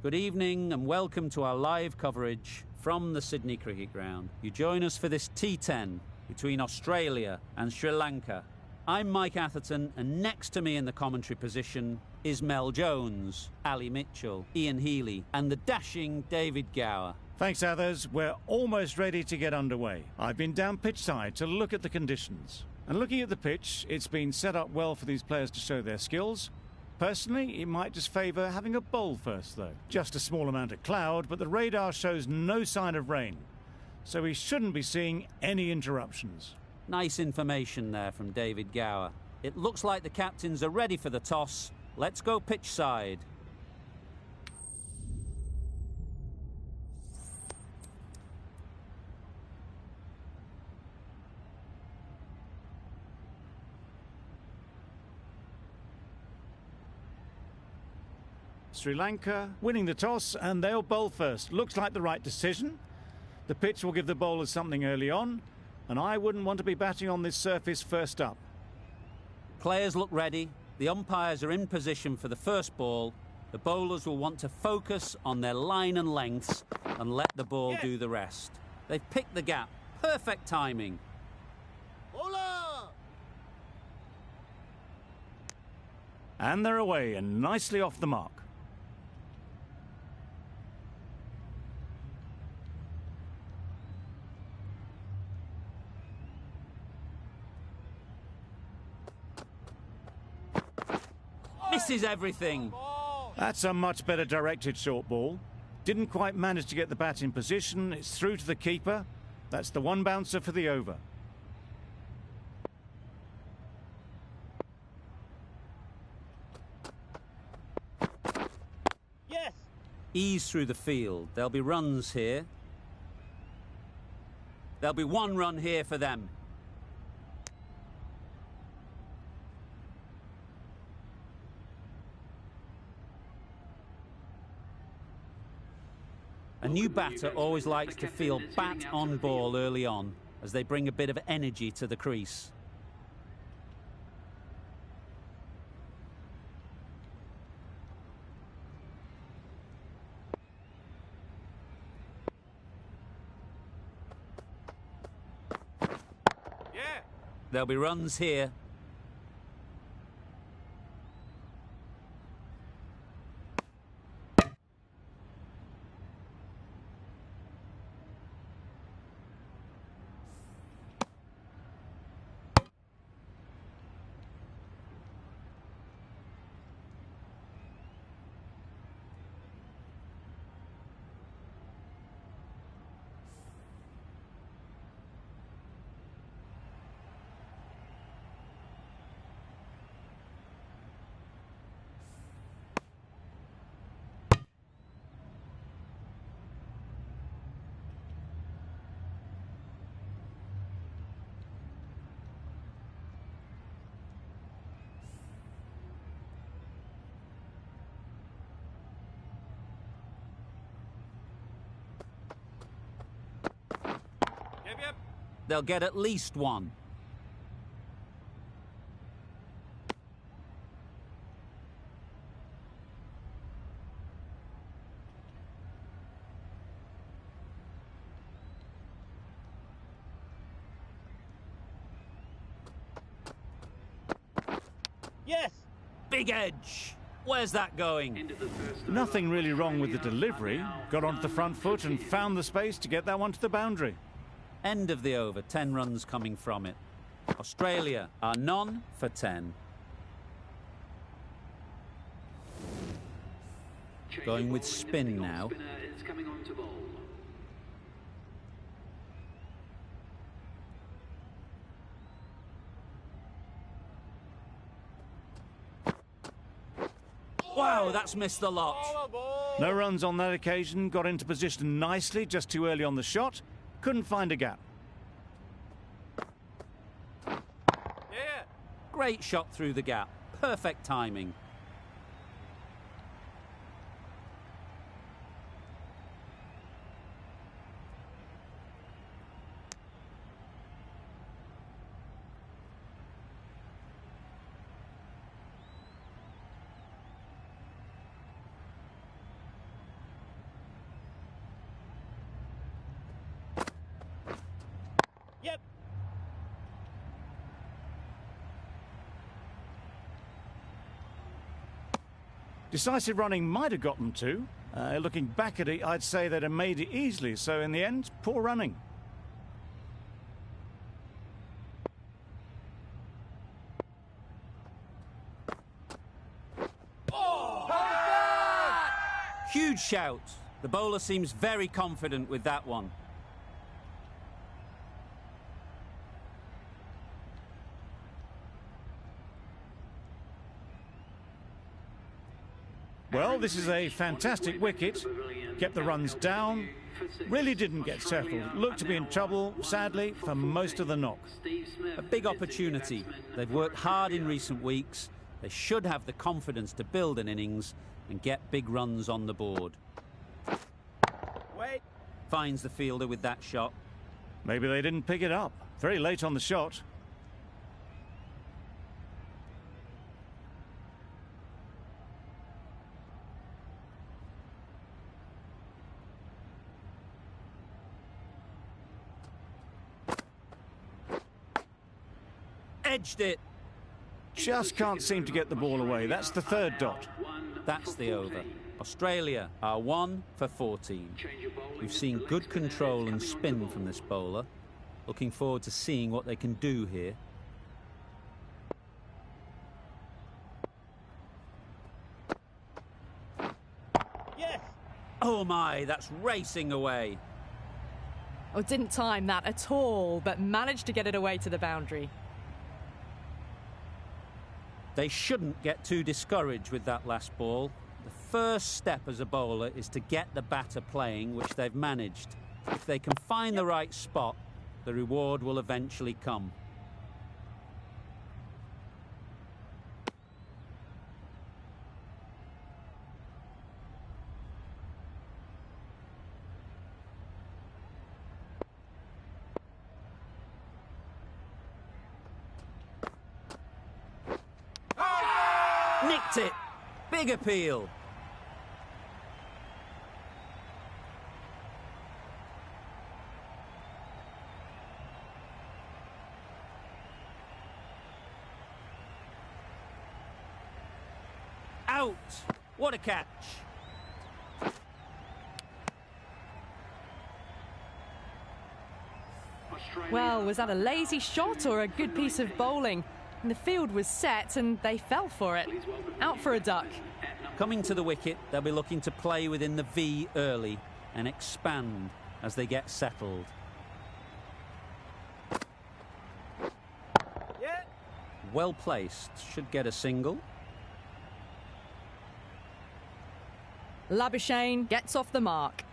Good evening and welcome to our live coverage from the Sydney Cricket Ground. You join us for this T10 between Australia and Sri Lanka. I'm Mike Atherton, and next to me in the commentary position is Mel Jones, Ali Mitchell, Ian Healy and the dashing David Gower. Thanks, Athers. We're almost ready to get underway. I've been down pitch side to look at the conditions. And looking at the pitch, it's been set up well for these players to show their skills. Personally, it might just favour having a bowl first, though. Just a small amount of cloud, but the radar shows no sign of rain. So we shouldn't be seeing any interruptions. Nice information there from David Gower. It looks like the captains are ready for the toss. Let's go pitch side. Sri Lanka winning the toss, and they'll bowl first. Looks like the right decision. The pitch will give the bowlers something early on, and I wouldn't want to be batting on this surface first up. Players look ready. The umpires are in position for the first ball. The bowlers will want to focus on their line and lengths and let the ball do the rest. They've picked the gap. Perfect timing. Bowler! And they're away and nicely off the mark. Misses everything. That's a much better directed short ball. Didn't quite manage to get the bat in position. It's through to the keeper. That's the one bouncer for the over. Yes! Ease through the field. There'll be runs here. There'll be one run here for them. A new batter always likes to feel bat on ball early on, as they bring a bit of energy to the crease. Yeah! There'll be runs here. Yep. They'll get at least one. Yes! Big edge. Where's that going? Nothing really wrong with the delivery. Got onto the front foot and found the space to get that one to the boundary. End of the over, 10 runs coming from it. Australia are none for 10. Going with spin now. Wow, that's missed the lot. No runs on that occasion. Got into position nicely, just too early on the shot. Couldn't find a gap. Yeah! Great shot through the gap. Perfect timing. Decisive running might have got them to. Looking back at it, I'd say they'd have made it easily. So in the end, poor running. Huge shout. The bowler seems very confident with that one. Well, this is a fantastic wicket. Kept the runs down. Really didn't get settled. Looked to be in trouble, sadly, for most of the knock. A big opportunity. They've worked hard in recent weeks. They should have the confidence to build an innings and get big runs on the board. Wait. Finds the fielder with that shot. Maybe they didn't pick it up. Very late on the shot. Edged it. Just can't seem to get the ball away. That's the third dot. That's the over. Australia are 1 for 14. We've seen good control and spin from this bowler. Looking forward to seeing what they can do here. Yes. Oh my, that's racing away. Oh, didn't time that at all, but managed to get it away to the boundary. They shouldn't get too discouraged with that last ball. The first step as a bowler is to get the batter playing, which they've managed. If they can find the right spot, the reward will eventually come. Nicked it. Big appeal. Out. What a catch. Well, was that a lazy shot or a good piece of bowling? And the field was set and they fell for it. Out for a duck. Coming to the wicket, they'll be looking to play within the V early and expand as they get settled. Yeah. Well placed. Should get a single. Labuschagne gets off the mark.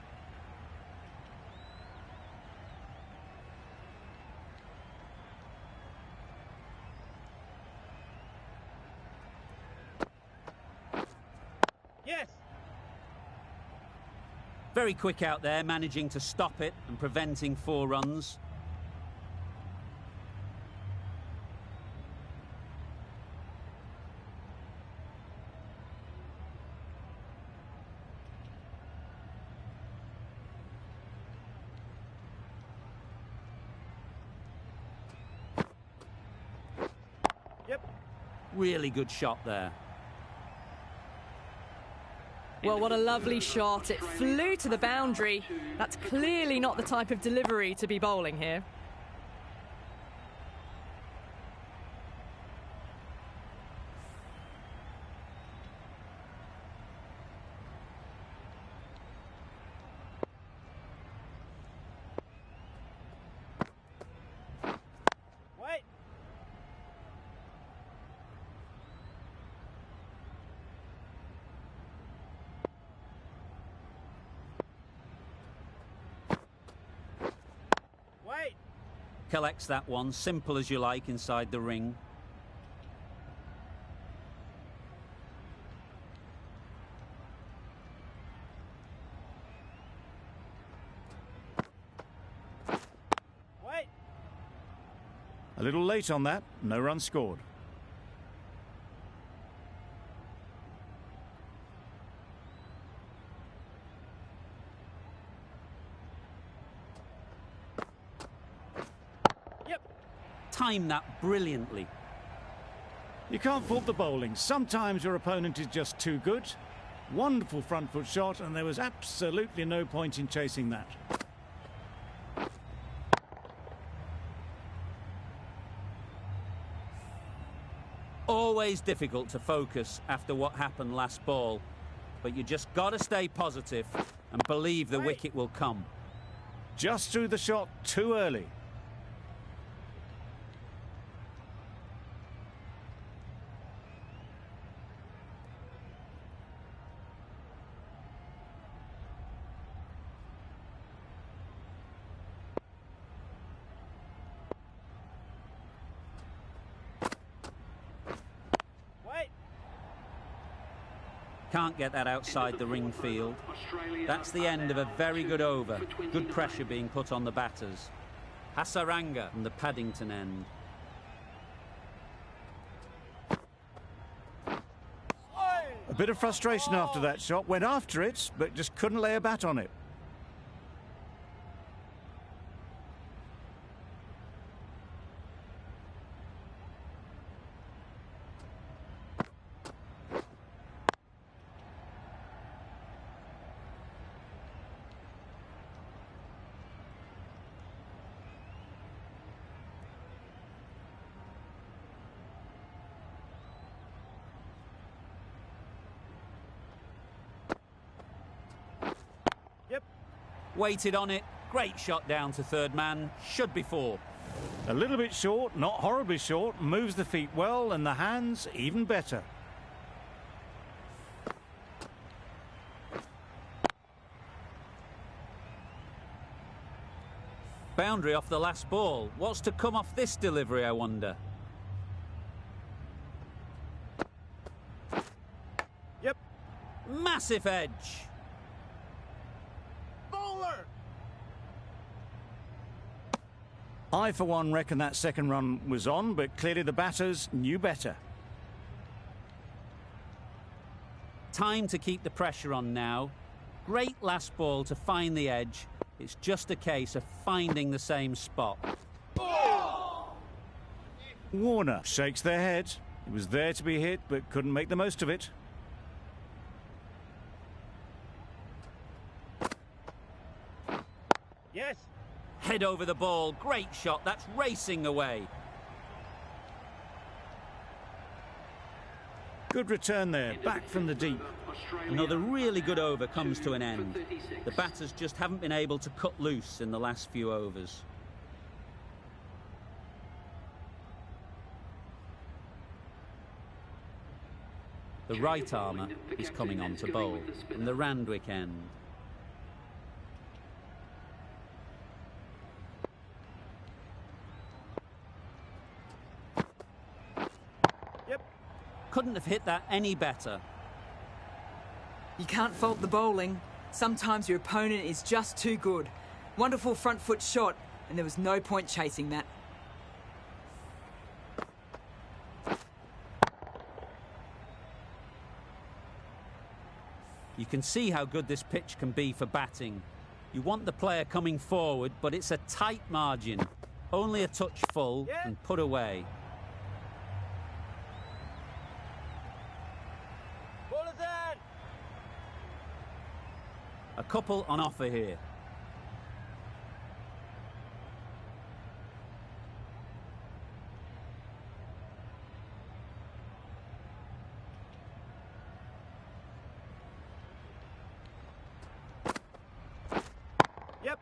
Yes. Very quick out there, managing to stop it and preventing 4 runs. Yep. Really good shot there. Well, what a lovely shot. It flew to the boundary. That's clearly not the type of delivery to be bowling here. Wait. Wait. Collects that one, simple as you like, inside the ring. Wait. A little late on that, no run scored. Yep. Timed that brilliantly. You can't fault the bowling. Sometimes your opponent is just too good, Wonderful front foot shot, and there was absolutely no point in chasing that. Always difficult to focus after what happened last ball, but you just got to stay positive and believe the wicket will come. Just threw the shot too early. Can't get that outside the ring field. That's the end of a very good over. Good pressure being put on the batters. Hasaranga from the Paddington end. A bit of frustration after that shot. Went after it, but just couldn't lay a bat on it. Waited on it. Great shot down to third man. Should be four. A little bit short, not horribly short. Moves the feet well, and the hands even better. Boundary off the last ball. What's to come off this delivery, I wonder? Yep. Massive edge. I, for one, reckon that second run was on, but clearly the batters knew better. Time to keep the pressure on now. Great last ball to find the edge. It's just a case of finding the same spot. Warner shakes their head. It was there to be hit, but couldn't make the most of it. Yes. Head over the ball. Great shot. That's racing away. Good return there, back from the deep. Another really good over comes to an end. The batters just haven't been able to cut loose in the last few overs. The right armour is coming on to bowl from the Randwick end. Couldn't have hit that any better. You can't fault the bowling. Sometimes your opponent is just too good. Wonderful front foot shot, and there was no point chasing that. You can see how good this pitch can be for batting. You want the player coming forward, but it's a tight margin. Only a touch full and put away. A couple on offer here. Yep.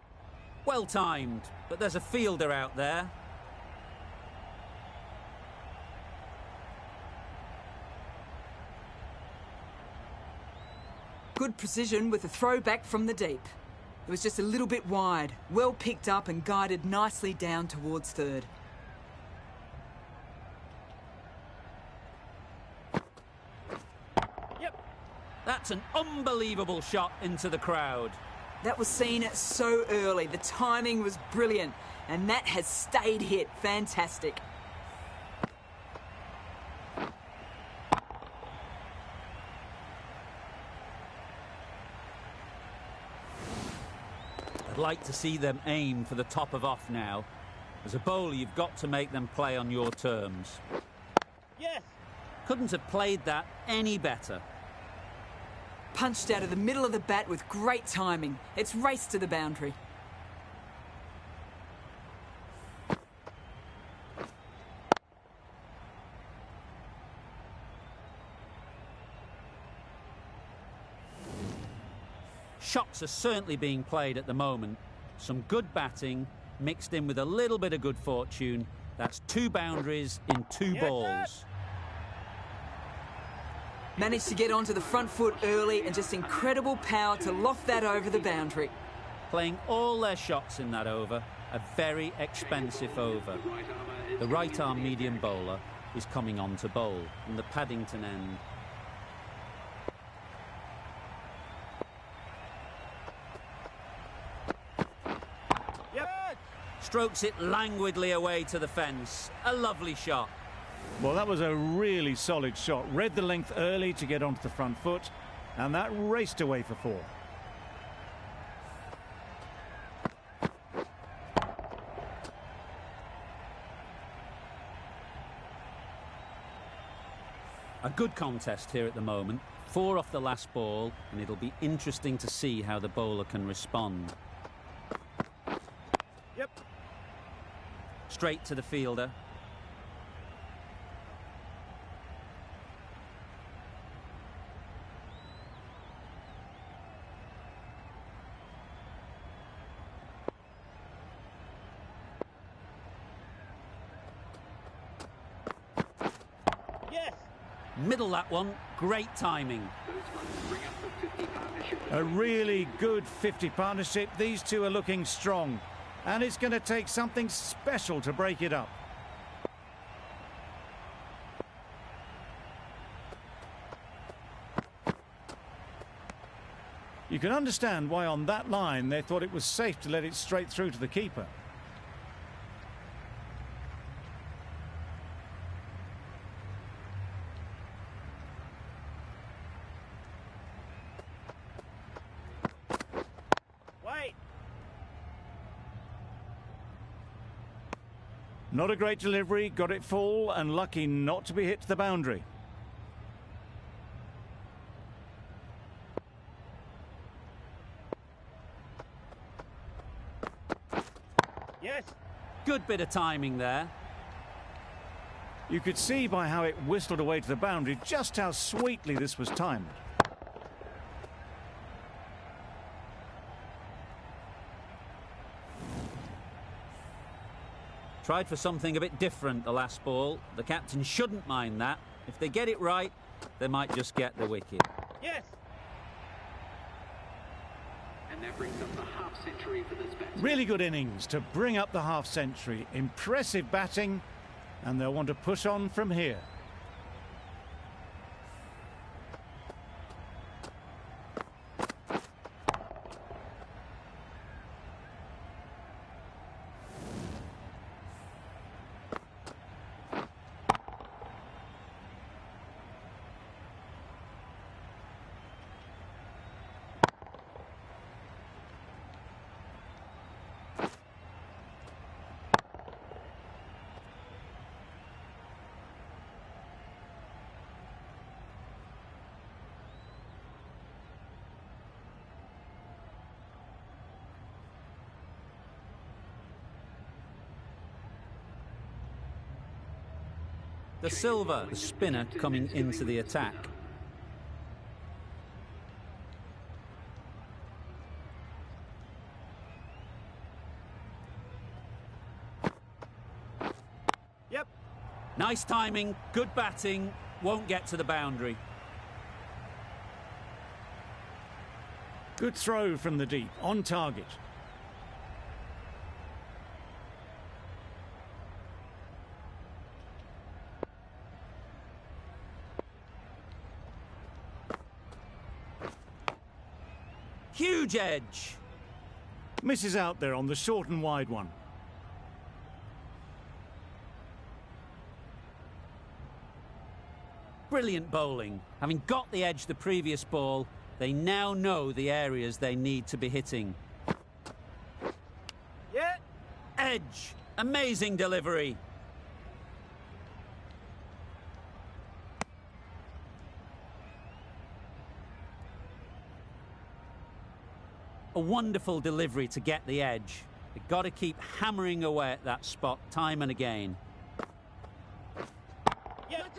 Well timed, but there's a fielder out there. Good precision with a throw back from the deep. It was just a little bit wide, well picked up and guided nicely down towards third. Yep. That's an unbelievable shot into the crowd. That was seen so early. The timing was brilliant, and that has stayed hit. Fantastic. I'd like to see them aim for the top of off now. As a bowler, you've got to make them play on your terms. Yes. Couldn't have played that any better. Punched out of the middle of the bat with great timing. It's raced to the boundary. Shots are certainly being played at the moment. Some good batting mixed in with a little bit of good fortune. That's 2 boundaries in 2 balls. Managed to get onto the front foot early and just incredible power to loft that over the boundary. Playing all their shots in that over, a very expensive over. The right-arm medium bowler is coming on to bowl from the Paddington end. Strokes it languidly away to the fence. A lovely shot. Well, that was a really solid shot. Read the length early to get onto the front foot, and that raced away for 4. A good contest here at the moment. 4 off the last ball, and it'll be interesting to see how the bowler can respond. Yep. Straight to the fielder. Yes. Middle that one. Great timing. A really good 50 partnership. These two are looking strong, and it's going to take something special to break it up. You can understand why on that line they thought it was safe to let it straight through to the keeper. Wait. Not a great delivery, got it full and lucky not to be hit to the boundary. Yes. Good bit of timing there. You could see by how it whistled away to the boundary just how sweetly this was timed. Tried for something a bit different the last ball. The captain shouldn't mind that. If they get it right, they might just get the wicket. Yes. And that brings up the half century for this batsman. Really good innings to bring up the half century. Impressive batting, and they'll want to push on from here. The Silver, the spinner, coming into the attack. Yep. Nice timing, good batting, won't get to the boundary. Good throw from the deep, on target. Huge edge. Misses out there on the short and wide one. Brilliant bowling. Having got the edge the previous ball, they now know the areas they need to be hitting. Yeah. Edge. Amazing delivery. A wonderful delivery to get the edge. You've got to keep hammering away at that spot time and again. Yep.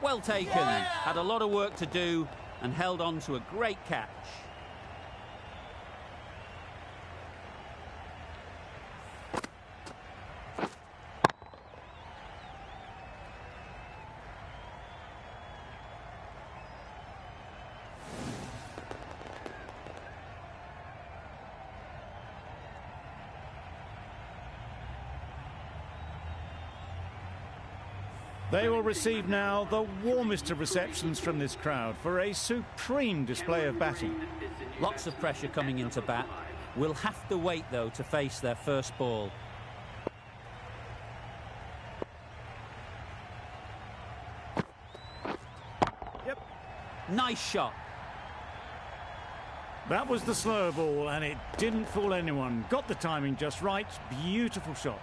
Well taken. Had a lot of work to do and held on to a great catch. They will receive now the warmest of receptions from this crowd for a supreme display of batting. Lots of pressure coming into bat. Will have to wait, though, to face their first ball. Yep. Nice shot. That was the slower ball, and it didn't fool anyone. Got the timing just right. Beautiful shot.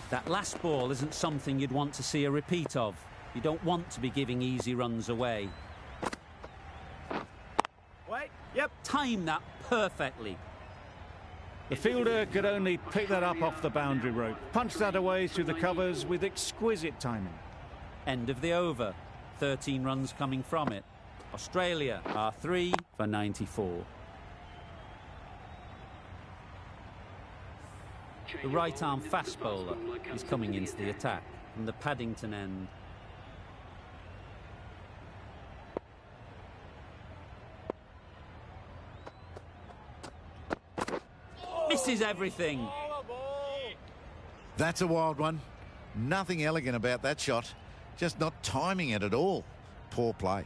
That last ball isn't something you'd want to see a repeat of. You don't want to be giving easy runs away. Wait. Yep. Time that perfectly. The fielder could only pick that up off the boundary rope. Punch that away through the covers with exquisite timing. End of the over. 13 runs coming from it. Australia are 3 for 94. The right-arm fast bowler is coming into the attack from the Paddington end. Misses everything. That's a wild one. Nothing elegant about that shot. Just not timing it at all. Poor play.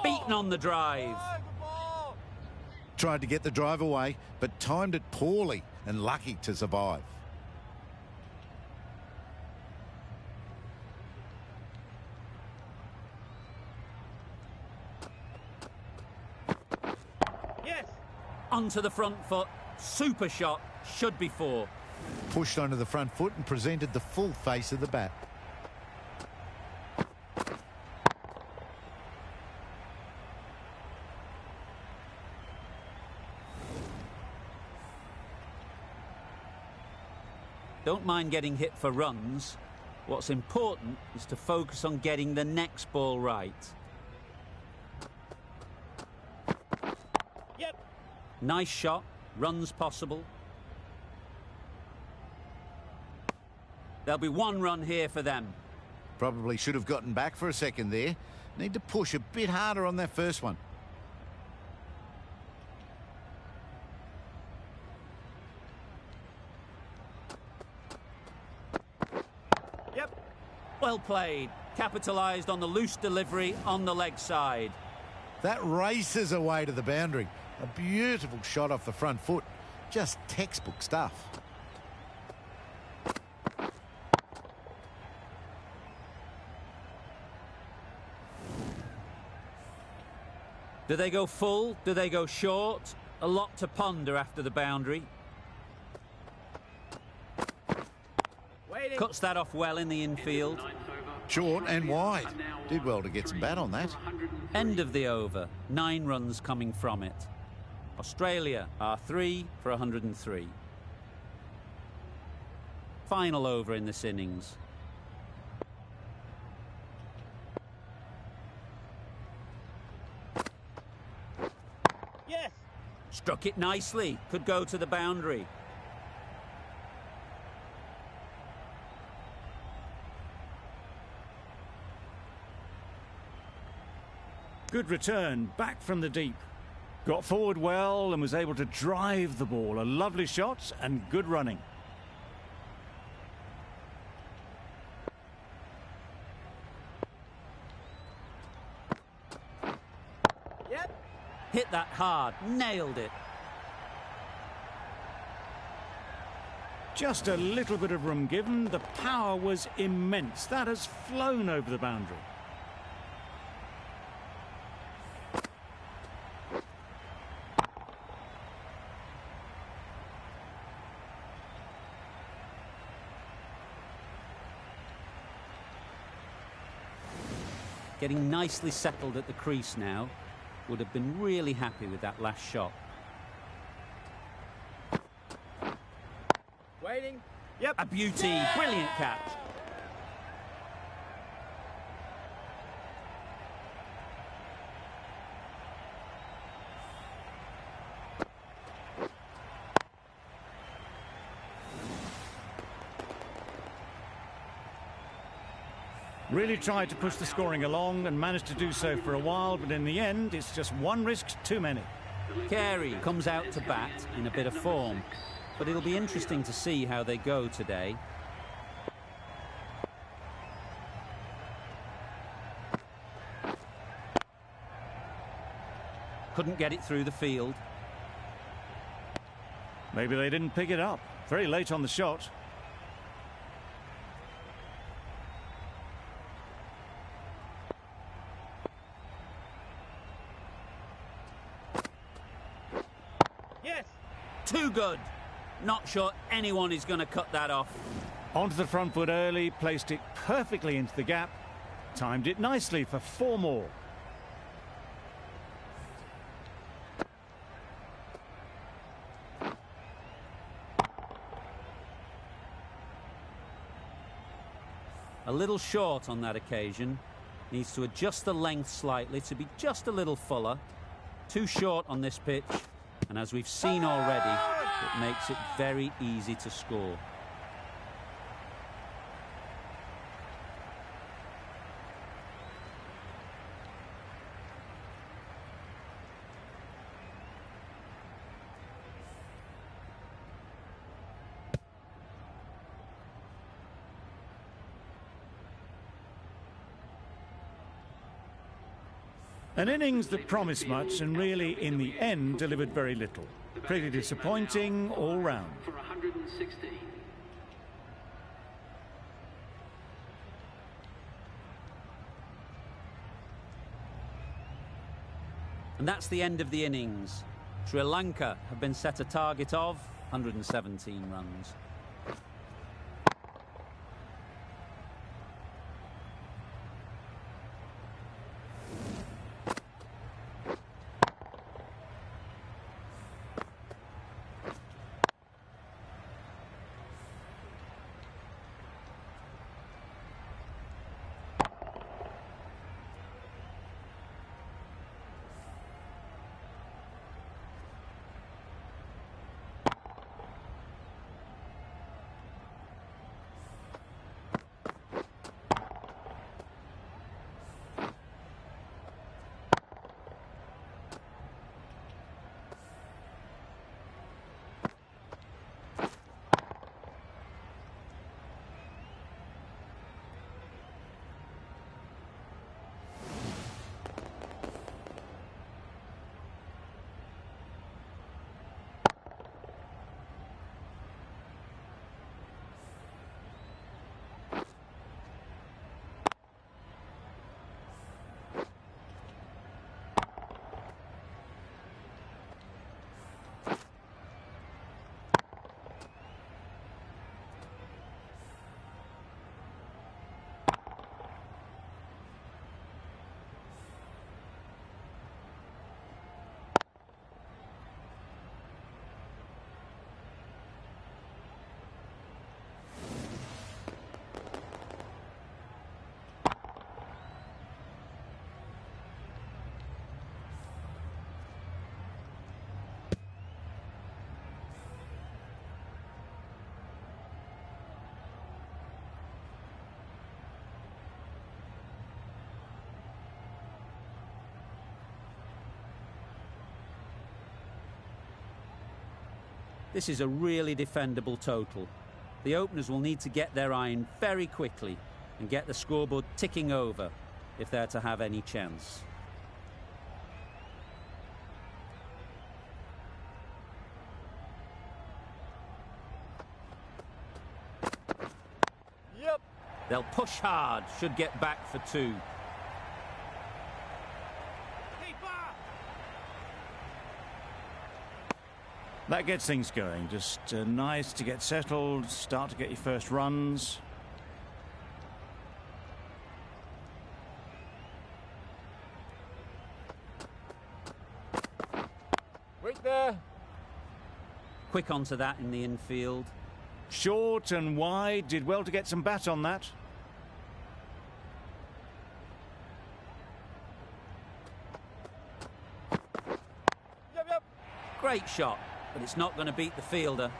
Beaten on the drive. Tried to get the drive away, but timed it poorly and lucky to survive. Yes. Onto the front foot. Super shot. Should be 4. Pushed onto the front foot and presented the full face of the bat. Don't mind getting hit for runs. What's important is to focus on getting the next ball right. Yep. Nice shot. Runs possible. There'll be 1 run here for them. Probably should have gotten back for a second there. Need to push a bit harder on that first one. Yep. Well played. Capitalised on the loose delivery on the leg side. That races away to the boundary. A beautiful shot off the front foot. Just textbook stuff. Do they go full? Do they go short? A lot to ponder after the boundary. Waiting. Cuts that off well in the infield. Short and wide. Did well to get some bat on that. End of the over. 9 runs coming from it. Australia are 3 for 103. Final over in this innings. Yes. Struck it nicely. Could go to the boundary. Good return, back from the deep. Got forward well and was able to drive the ball. A lovely shot and good running. Yep. Hit that hard. Nailed it. Just a little bit of room given. The power was immense. That has flown over the boundary. Getting nicely settled at the crease now. Would have been really happy with that last shot. Waiting. Yep. A beauty. Brilliant catch. Really tried to push the scoring along and managed to do so for a while, but in the end, it's just one risk too many. Carey comes out to bat in a bit of form, but it'll be interesting to see how they go today. Couldn't get it through the field. Maybe they didn't pick it up. Very late on the shot. Yes. Too good. Not sure anyone is going to cut that off. Onto the front foot early, placed it perfectly into the gap. Timed it nicely for 4 more. A little short on that occasion. Needs to adjust the length slightly to be just a little fuller. Too short on this pitch. And as we've seen already, it makes it very easy to score. An innings that promised much and really, in the end, delivered very little. Pretty disappointing all round. For 116. And that's the end of the innings. Sri Lanka have been set a target of 117 runs. This is a really defendable total. The openers will need to get their iron very quickly and get the scoreboard ticking over if they're to have any chance. They'll push hard, should get back for 2. That gets things going. Just nice to get settled, start to get your first runs. Wait there. Quick onto that in the infield. Short and wide, did well to get some bat on that. Yep. Great shot, but it's not going to beat the fielder.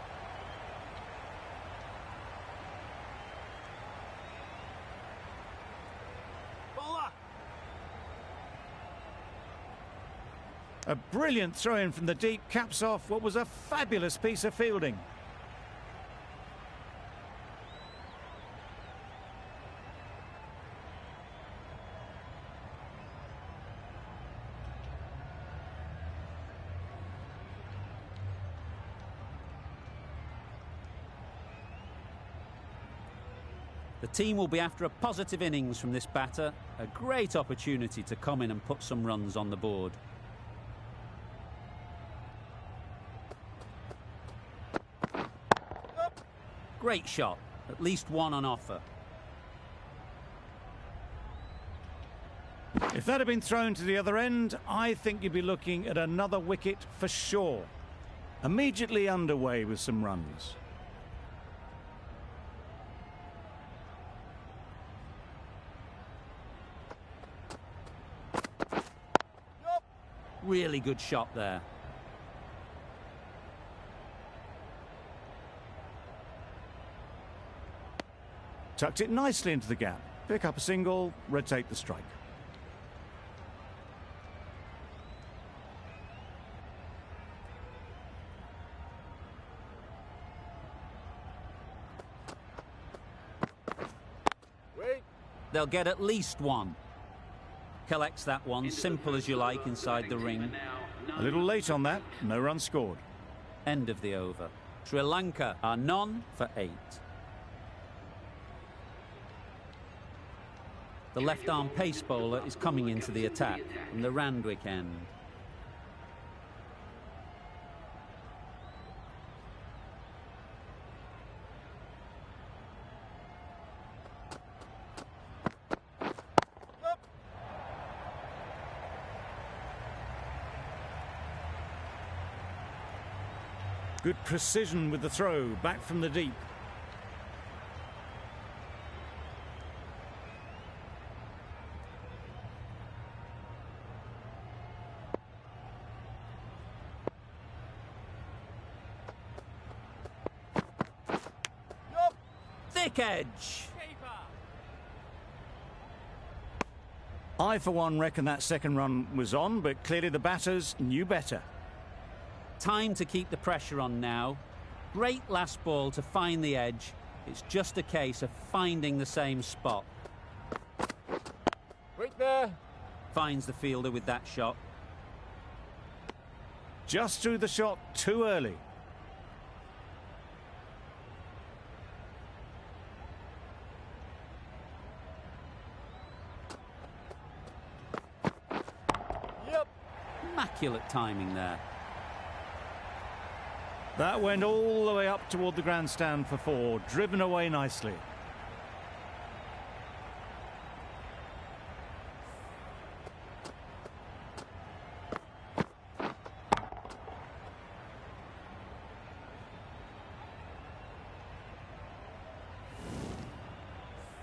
Bowler. A brilliant throw-in from the deep caps off what was a fabulous piece of fielding. The team will be after a positive innings from this batter. A great opportunity to come in and put some runs on the board. Great shot. At least one on offer. If that had been thrown to the other end, I think you'd be looking at another wicket for sure. Immediately underway with some runs. Really good shot there. Tucked it nicely into the gap. Pick up a single, rotate the strike. Wait. They'll get at least one. Collects that one, simple as you like, inside the ring. A little late on that, no run scored. End of the over. Sri Lanka are none for 8. The left-arm pace bowler is coming into the attack from the Randwick end. Good precision with the throw, back from the deep. Thick edge. I, for one, reckon that second run was on, but clearly the batters knew better. Time to keep the pressure on now. Great last ball to find the edge. It's just a case of finding the same spot. Wait there. Finds the fielder with that shot. Just threw the shot too early. Yep. Immaculate timing there. That went all the way up toward the grandstand for 4, driven away nicely.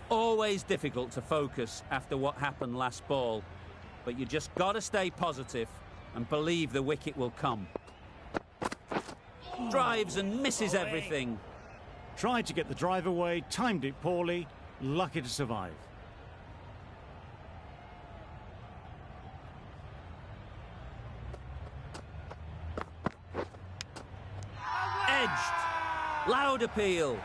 Always difficult to focus after what happened last ball, but you just got to stay positive and believe the wicket will come. Drives and misses everything. Tried to get the drive away, timed it poorly, lucky to survive. Edged. Loud appeal.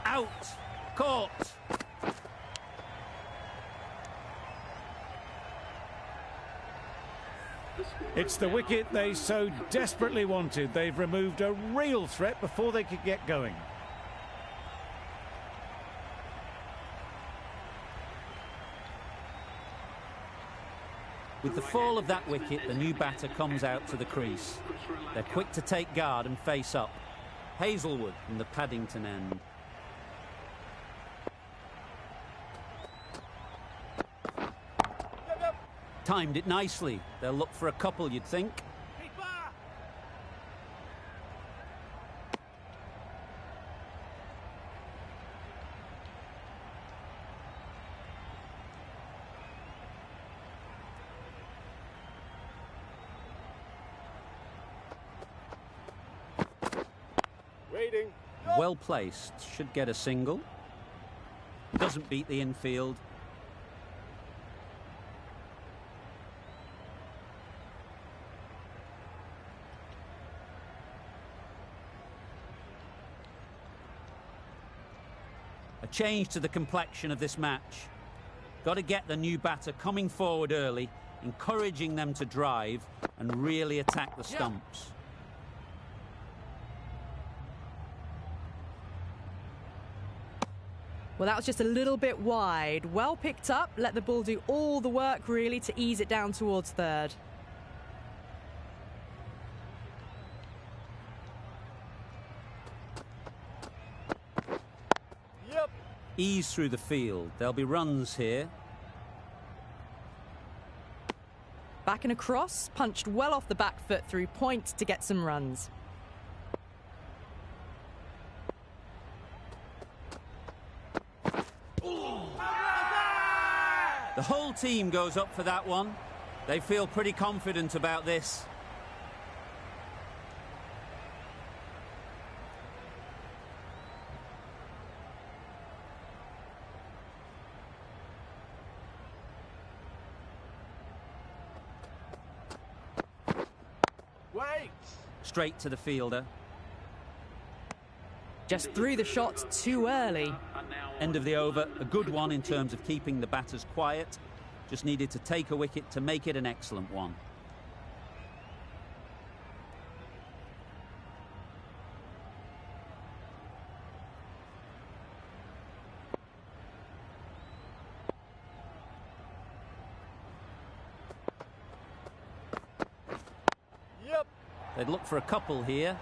Out. Caught. It's the wicket they so desperately wanted. They've removed a real threat before they could get going. With the fall of that wicket, the new batter comes out to the crease. They're quick to take guard and face up. Hazelwood from the Paddington end. Timed it nicely. They'll look for a couple, you'd think. Waiting. Well placed. Should get a single. Doesn't beat the infield. A change to the complexion of this match. Got to get the new batter coming forward early, encouraging them to drive and really attack the stumps. Well, that was just a little bit wide. Well picked up, let the ball do all the work really to ease it down towards third. Yep. Ease through the field. There'll be runs here. Back and across, punched well off the back foot through point to get some runs. The whole team goes up for that one. They feel pretty confident about this. Wait. Straight to the fielder. Just threw the shot too early. End of the over. A good one in terms of keeping the batters quiet. Just needed to take a wicket to make it an excellent one. Yep. They'd look for a couple here.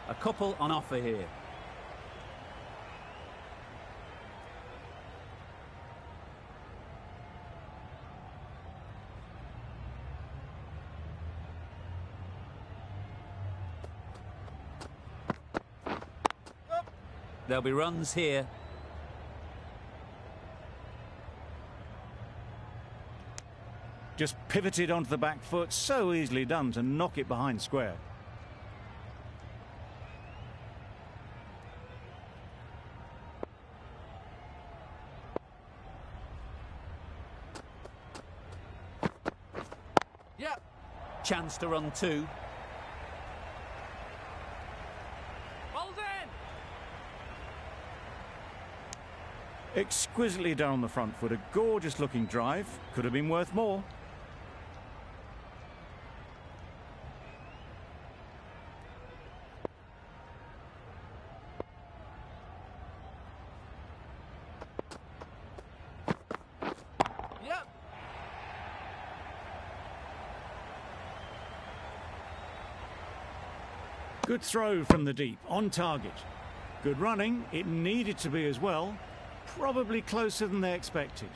A couple on offer here. There'll be runs here. Just pivoted onto the back foot, so easily done to knock it behind square. Chance to run two. Ball's in. Exquisitely done on the front foot. A gorgeous looking drive. Could have been worth more. Good throw from the deep, on target. Good running, it needed to be as well. Probably closer than they expected.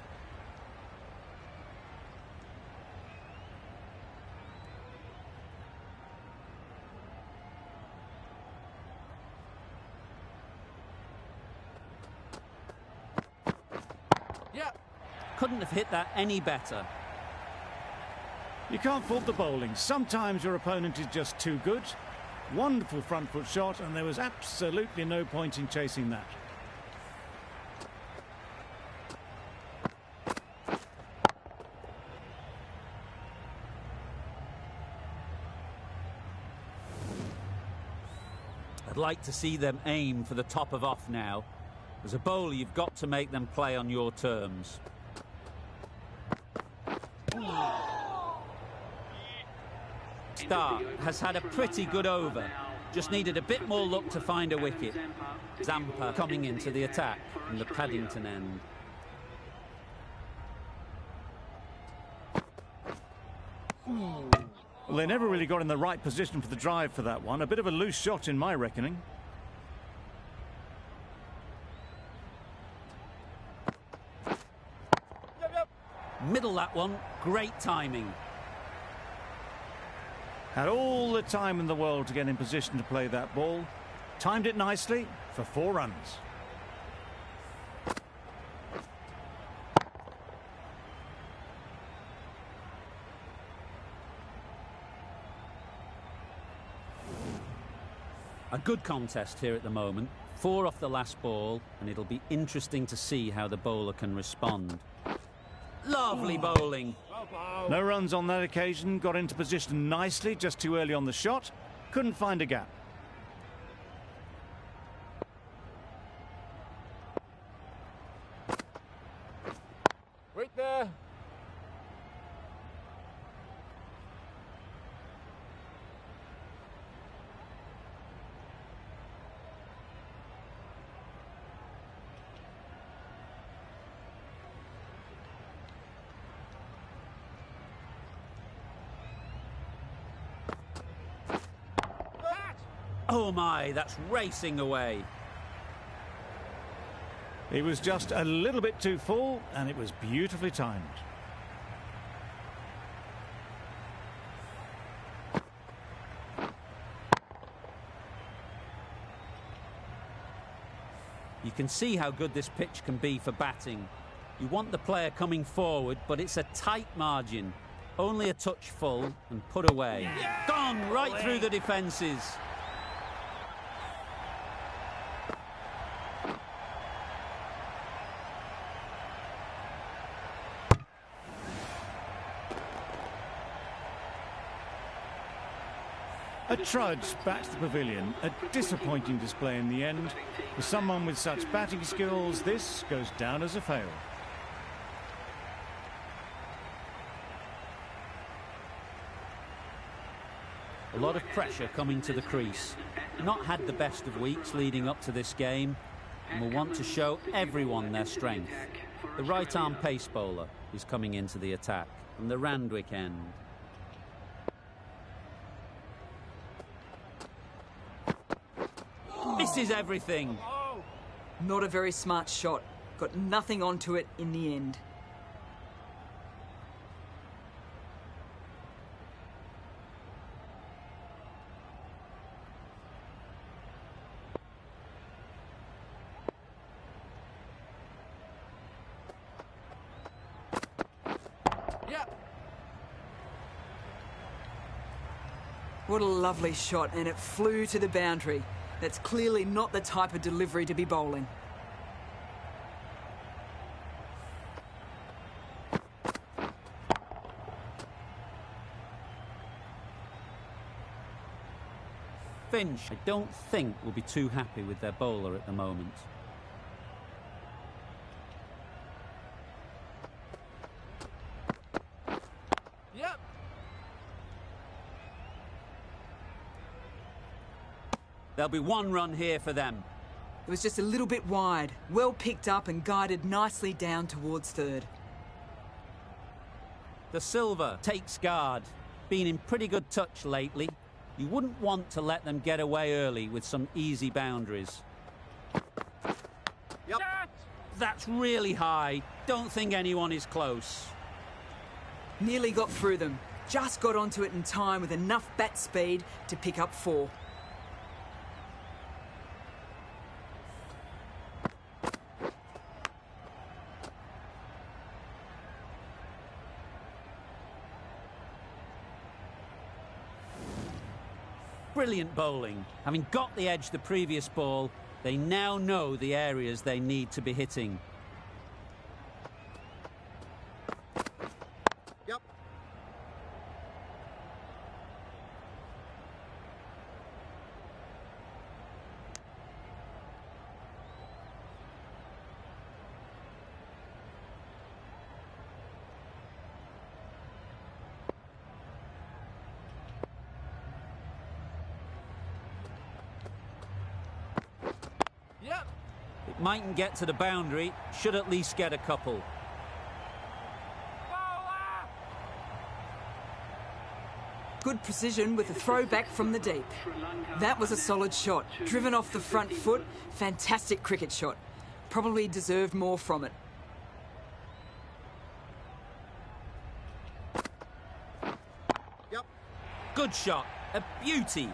Couldn't have hit that any better. You can't fault the bowling. Sometimes your opponent is just too good. Wonderful front foot shot, and there was absolutely no point in chasing that. I'd like to see them aim for the top of off now. As a bowler, you've got to make them play on your terms. Start has had a pretty good over. Just needed a bit more luck to find a wicket. Zampa coming into the attack from the Paddington end. Well, they never really got in the right position for the drive for that one. A bit of a loose shot in my reckoning. Middle that one, great timing. Had all the time in the world to get in position to play that ball. Timed it nicely for 4 runs. A good contest here at the moment. 4 off the last ball, and it'll be interesting to see how the bowler can respond. Lovely bowling. No runs on that occasion. Got into position nicely, just too early on the shot. Couldn't find a gap. Wait there. Oh my, that's racing away. It was just a little bit too full, and it was beautifully timed. You can see how good this pitch can be for batting. You want the player coming forward, but it's a tight margin. Only a touch full and put away. Gone right through the defences. A trudge back to the pavilion. A disappointing display in the end. For someone with such batting skills, this goes down as a fail. A lot of pressure coming to the crease. Not had the best of weeks leading up to this game, and will want to show everyone their strength. The right-arm pace bowler is coming into the attack from the Randwick end. Misses everything. Not a very smart shot. Got nothing onto it in the end. What a lovely shot, and it flew to the boundary. That's clearly not the type of delivery to be bowling. Finch, I don't think, will be too happy with their bowler at the moment. There'll be 1 run here for them. It was just a little bit wide, well picked up and guided nicely down towards third. The Silver takes guard. Been in pretty good touch lately. You wouldn't want to let them get away early with some easy boundaries. Yep. That's really high. Don't think anyone is close. Nearly got through them. Just got onto it in time with enough bat speed to pick up 4. Brilliant bowling. Having got the edge the previous ball, they now know the areas they need to be hitting. Yep. Yep. It mightn't get to the boundary, should at least get a couple. Bowler! Good precision with a throw back from the deep. That was a solid shot. Driven off the front foot. Fantastic cricket shot. Probably deserved more from it. Yep. Good shot. A beauty.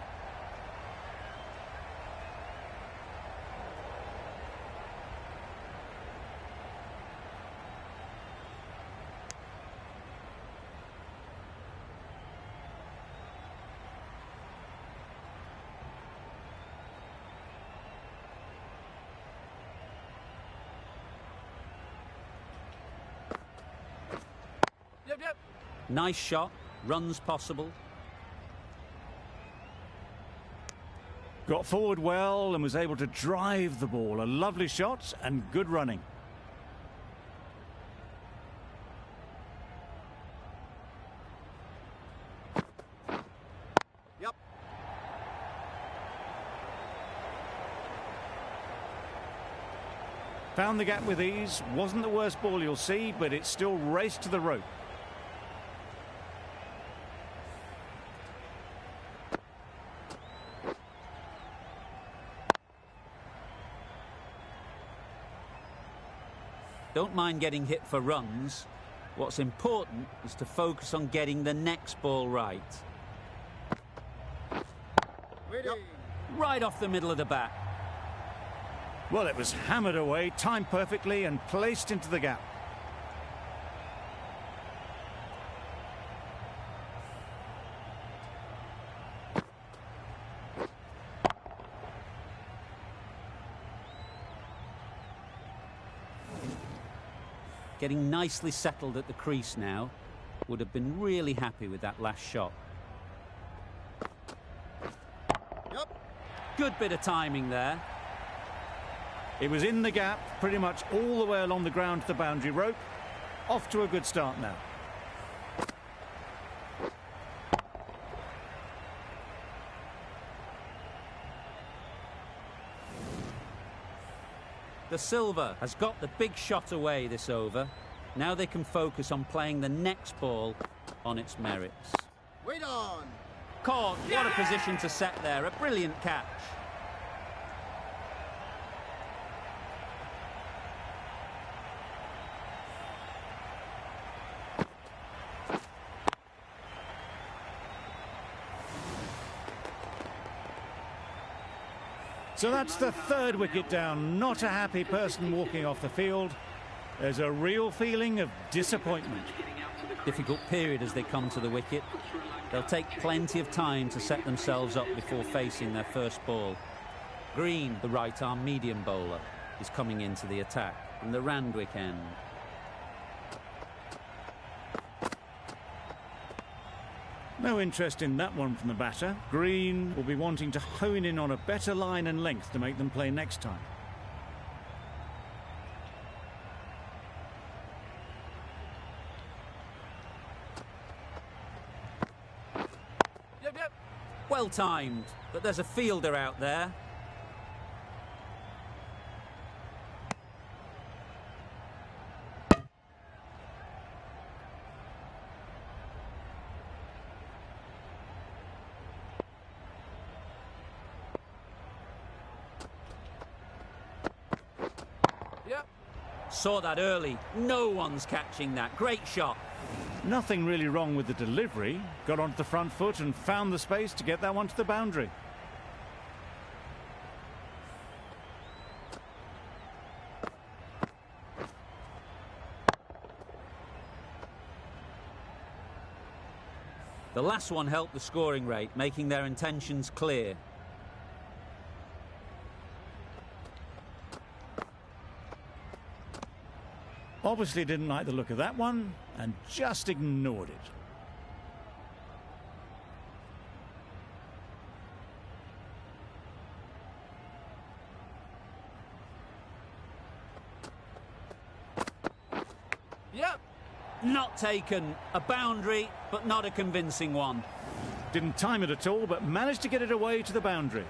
Yep. Nice shot. Runs possible. Got forward well and was able to drive the ball. A lovely shot and good running. Yep. Found the gap with ease. Wasn't the worst ball you'll see, but it still raced to the rope. Don't mind getting hit for runs. What's important is to focus on getting the next ball right. Yep. Right off the middle of the bat. Well, it was hammered away, timed perfectly and placed into the gap. Getting nicely settled at the crease now. Would have been really happy with that last shot. Yep. Good bit of timing there. It was in the gap, pretty much all the way along the ground to the boundary rope. Off to a good start now. The Silver has got the big shot away this over. Now they can focus on playing the next ball on its merits. Wait on. Caught. What a position to set there. A brilliant catch. So that's the third wicket down. Not a happy person walking off the field. There's a real feeling of disappointment. Difficult period as they come to the wicket. They'll take plenty of time to set themselves up before facing their first ball. Green, the right-arm medium bowler, is coming into the attack from the Randwick end. No interest in that one from the batter. Green will be wanting to hone in on a better line and length to make them play next time. Yep. Well timed, but there's a fielder out there. Yep. Saw that early. No one's catching that. Great shot. Nothing really wrong with the delivery. Got onto the front foot and found the space to get that one to the boundary. The last one helped the scoring rate, making their intentions clear. Obviously didn't like the look of that one and just ignored it. Yep. Not taken. A boundary, but not a convincing one. Didn't time it at all, but managed to get it away to the boundary.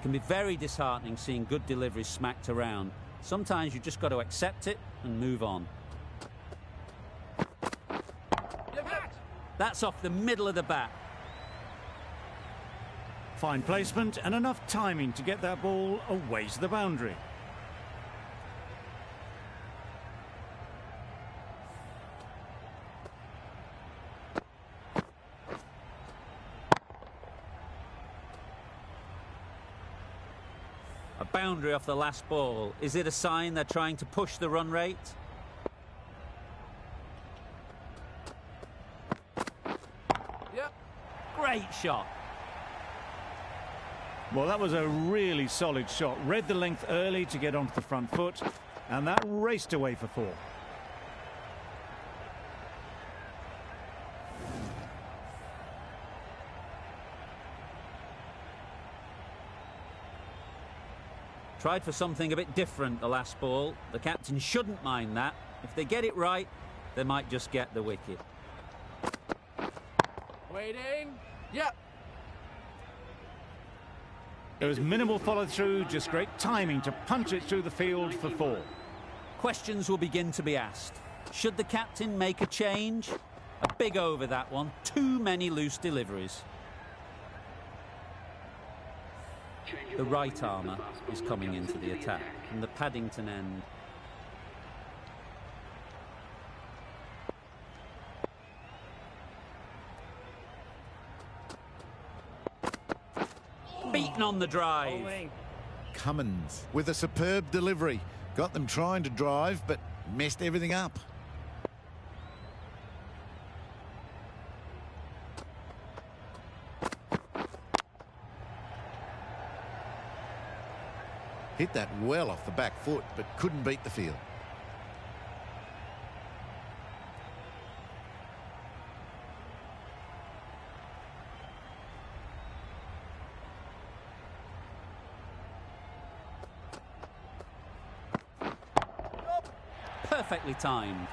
can be very disheartening seeing good deliveries smacked around. Sometimes you've just got to accept it and move on. That's off the middle of the bat. Fine placement and enough timing to get that ball away to the boundary. A boundary off the last ball. Is it a sign they're trying to push the run rate? Yep. Great shot. Well, that was a really solid shot. Read the length early to get onto the front foot, and that raced away for 4. Tried for something a bit different the last ball. The captain shouldn't mind that. If they get it right, they might just get the wicket. Waiting. Yep. There was minimal follow-through, just great timing to punch it through the field for 4. Questions will begin to be asked. Should the captain make a change? A big over, that one. Too many loose deliveries. The right armour is coming into the attack from the Paddington end. Beaten on the drive. Cummins with a superb delivery. Got them trying to drive, but messed everything up. Hit that well off the back foot, but couldn't beat the field. Perfectly timed.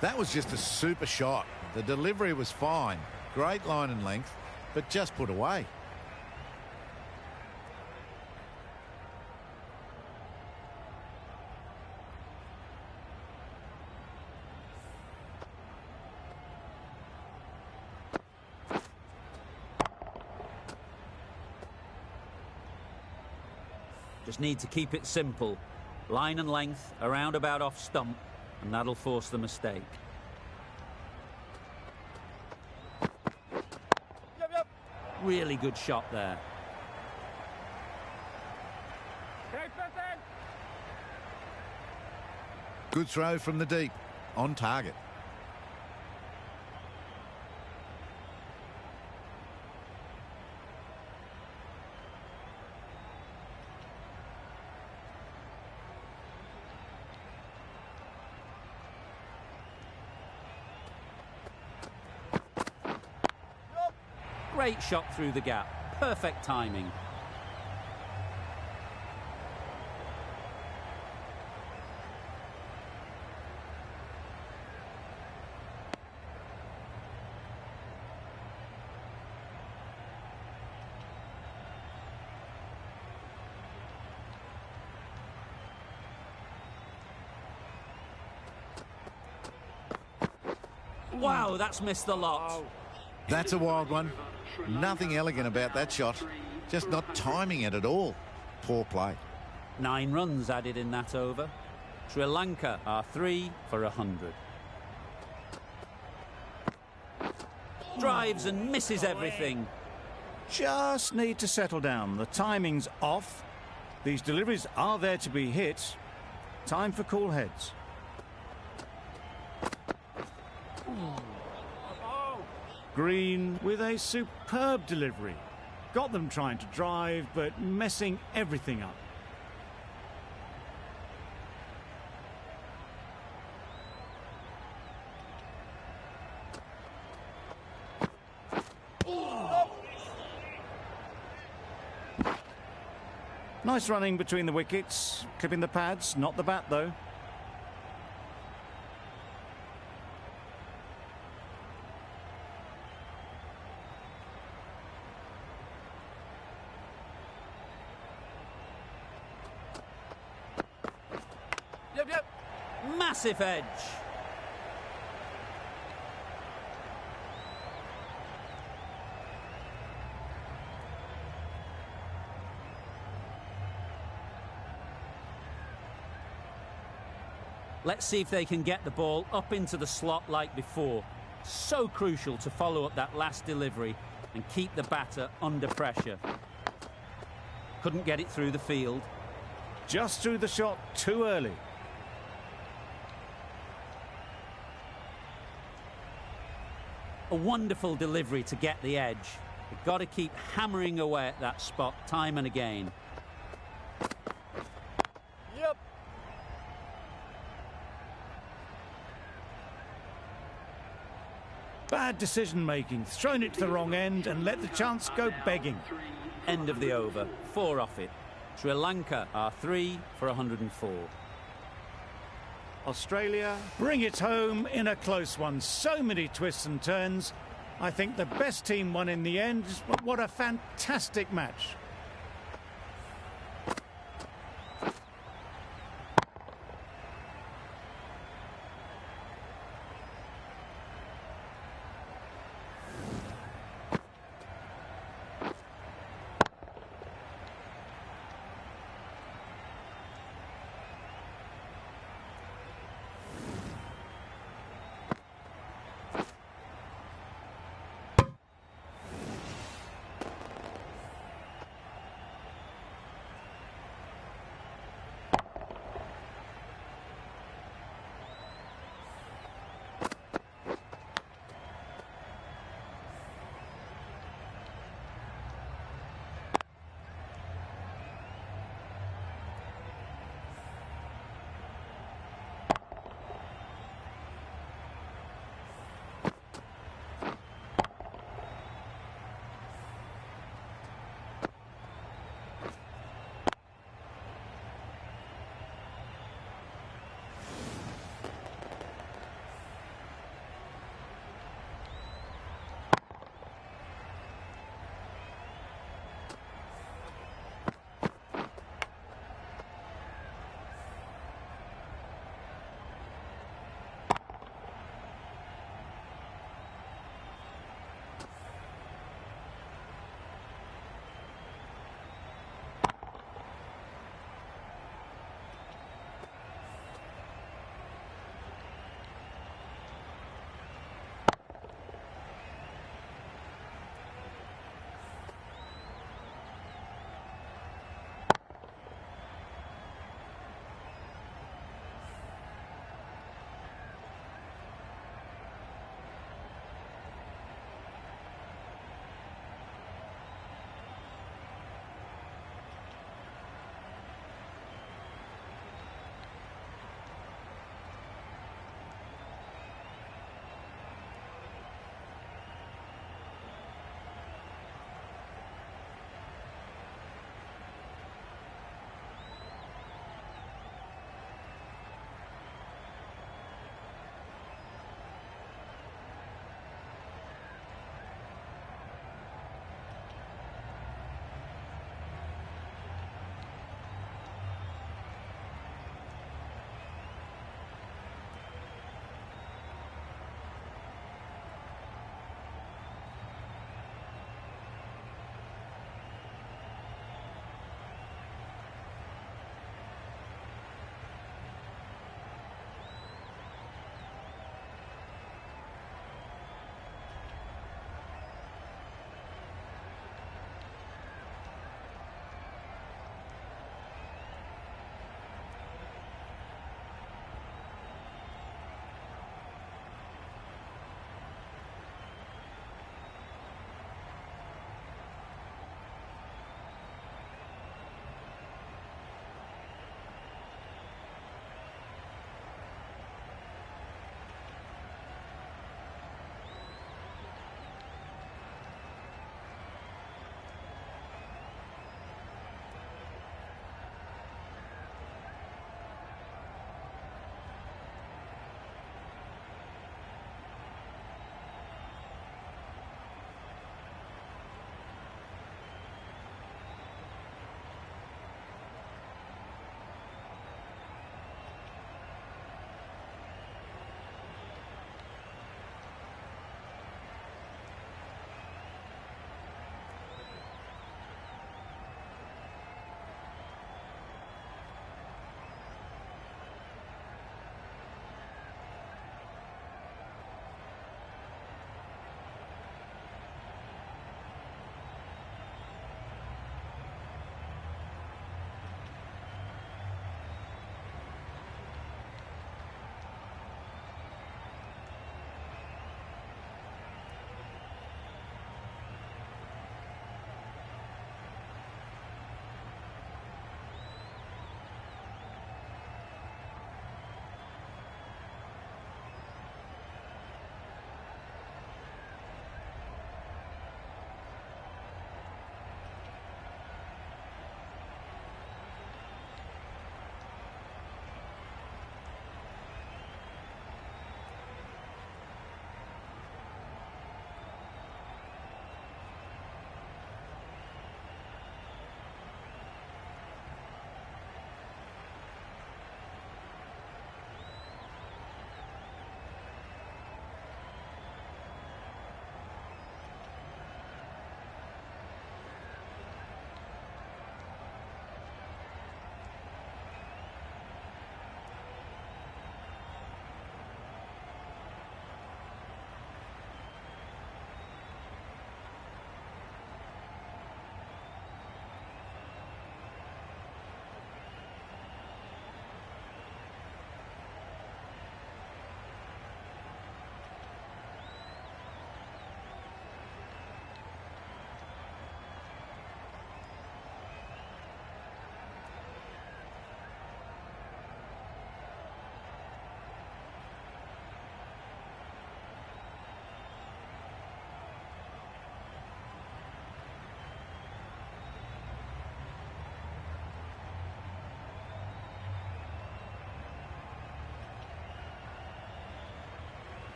That was just a super shot. The delivery was fine. Great line and length, but just put away. Just need to keep it simple. Line and length, around about off stump, and that'll force the mistake. Yep. Really good shot there. Good throw from the deep. On target. Great shot through the gap. Perfect timing. Wow, that's missed the lot. That's a wild one. Nothing elegant about that shot. Just not timing it at all. Poor play. 9 runs added in that over. Sri Lanka are 3 for 100. Drives and misses everything. Just need to settle down. The timing's off. These deliveries are there to be hit. Time for cool heads. Green with a superb delivery. Got them trying to drive, but messing everything up. Nice running between the wickets, clipping the pads, not the bat though. Massive edge. Let's see if they can get the ball up into the slot like before. So crucial to follow up that last delivery and keep the batter under pressure. Couldn't get it through the field. Just threw the shot too early. A wonderful delivery to get the edge. You've got to keep hammering away at that spot time and again. Yep. Bad decision-making, thrown it to the wrong end and let the chance go begging. End of the over, 4 off it. Sri Lanka are 3 for 104. Australia bring it home in a close one. So many twists and turns. I think the best team won in the end, but what a fantastic match.